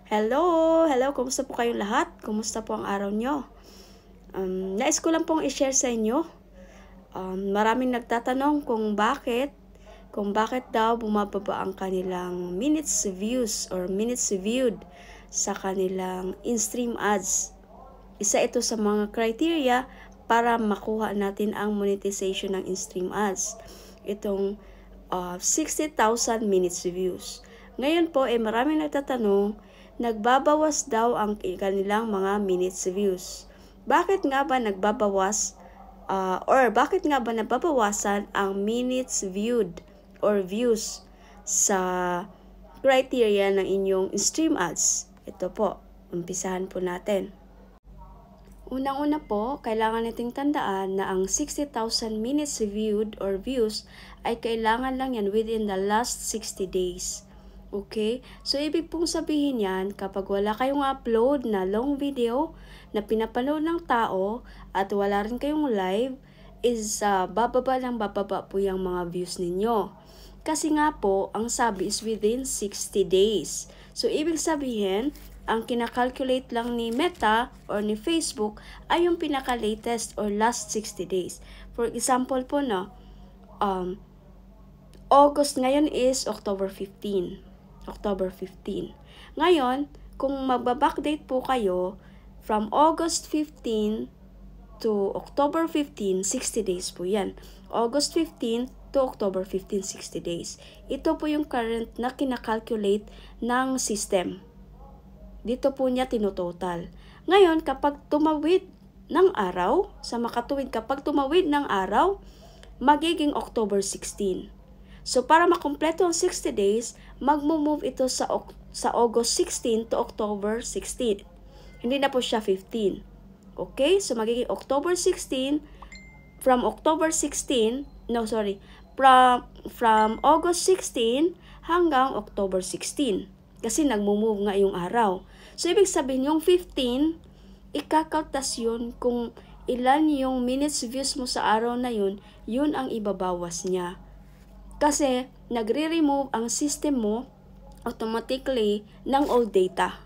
Hello! Hello! Kumusta po kayong lahat? Kumusta po ang araw nyo? Nais ko lang pong i-share sa inyo. Maraming nagtatanong kung bakit daw bumababa ang kanilang minutes views or minutes viewed sa kanilang in-stream ads. Isa ito sa mga criteria para makuha natin ang monetization ng in-stream ads. Itong 60,000 minutes views. Ngayon po, maraming nagtatanong, nagbabawas daw ang kanilang mga minutes views. Bakit nga ba nagbabawas bakit nga ba nababawasan ang minutes viewed or views sa criteria ng inyong stream ads? Ito po, umpisahan po natin. Unang-una po, kailangan nating tandaan na ang 60,000 minutes viewed or views ay kailangan lang yan within the last 60 days. Okay? So, ibig pong sabihin yan, kapag wala kayong upload na long video na pinapanood ng tao at wala rin kayong live, is bababa po yung mga views ninyo. Kasi nga po, ang sabi is within 60 days. So, ibig sabihin, ang kinakalculate lang ni Meta or ni Facebook ay yung pinaka-latest or last 60 days. For example po, August ngayon is October 15. Ngayon, kung magba-backdate po kayo from August 15 to October 15, 60 days po yan. August 15 to October 15, 60 days. Ito po yung current na kinakalculate ng system. Dito po niya tinototal. Ngayon, kapag tumawid ng araw, sa makatuwid, kapag tumawid ng araw, magiging October 16. So, para makumpleto ang 60 days, magmo-move ito sa August 16 to October 16. Hindi na po siya 15. Okay? So, magiging October 16, from August 16 hanggang October 16. Kasi nagmo-move nga yung araw. So, ibig sabihin, yung 15, ikakaltas yun kung ilan yung minutes views mo sa araw na yun, yun ang ibabawas niya. Kasi, nagre-remove ang system mo automatically ng old data.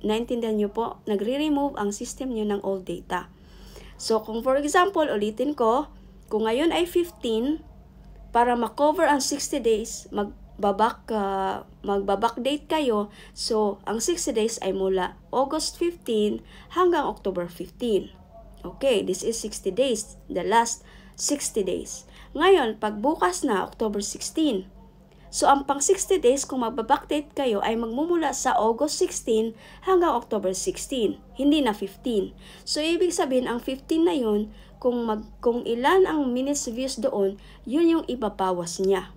Naintindihan nyo po? Nagre-remove ang system nyo ng old data. So, kung for example, ulitin ko, kung ngayon ay 15, para ma-cover ang 60 days, magbabackdate kayo. So, ang 60 days ay mula August 15 hanggang October 15. Okay, this is 60 days, the last 60 days. Ngayon, pag bukas na, October 16. So, ang pang 60 days, kung magbabackdate kayo, ay magmumula sa August 16 hanggang October 16. Hindi na 15. So, ibig sabihin, ang 15 na yun, kung ilan ang minutes views doon, yun yung ibabawas niya.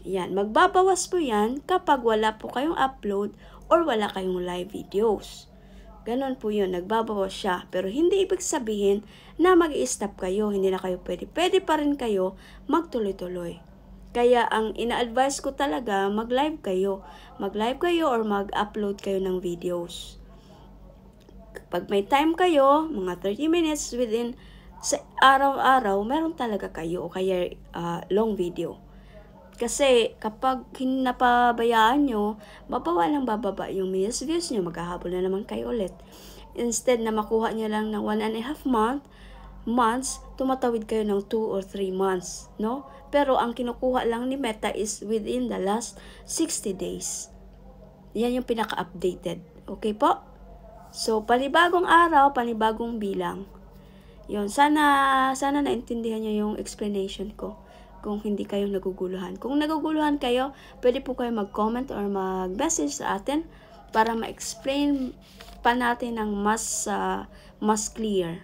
Yan, magbabawas po yan kapag wala po kayong upload or wala kayong live videos. Ganon po yun, nagbabawas siya. Pero hindi ibig sabihin na mag-i-stop kayo, hindi na kayo pwede. Pwede pa rin kayo magtuloy-tuloy. Kaya ang ina-advise ko talaga, mag-live kayo. Mag-live kayo or mag-upload kayo ng videos. Pag may time kayo, mga 30 minutes within sa araw-araw, meron talaga kayo o kaya long video. Kasi kapag napabayaan nyo, bababa yung minutes views nyo, maghahabol na naman kayo ulit. Instead na makuha nyo lang ng 1.5 months, tumatawid kayo ng 2 or 3 months, no? Pero ang kinukuha lang ni Meta is within the last 60 days. Yan yung pinaka-updated. Okay po? So, panibagong araw, panibagong bilang. Yun, sana naintindihan nyo yung explanation ko. Kung hindi kayo naguguluhan. Kung naguguluhan kayo, pwede po kayo mag-comment or mag-message sa atin para ma-explain pa natin ng mas clear.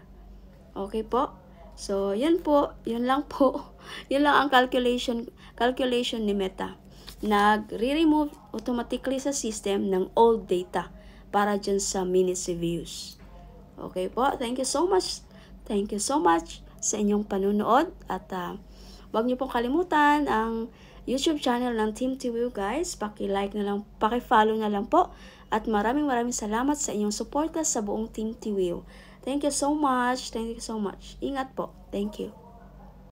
Okay po? So, yun po. Yun lang po. Yun lang ang calculation ni Meta. Nagre-remove automatically sa system ng old data para dyan sa minutes views. Okay po? Thank you so much. Thank you so much sa inyong panunood at huwag niyo pong kalimutan ang YouTube channel ng Team Tiwiu, guys. Paki-like na lang, paki-follow na lang po. At maraming salamat sa inyong suporta sa buong Team Tiwiu. Thank you so much. Thank you so much. Ingat po. Thank you.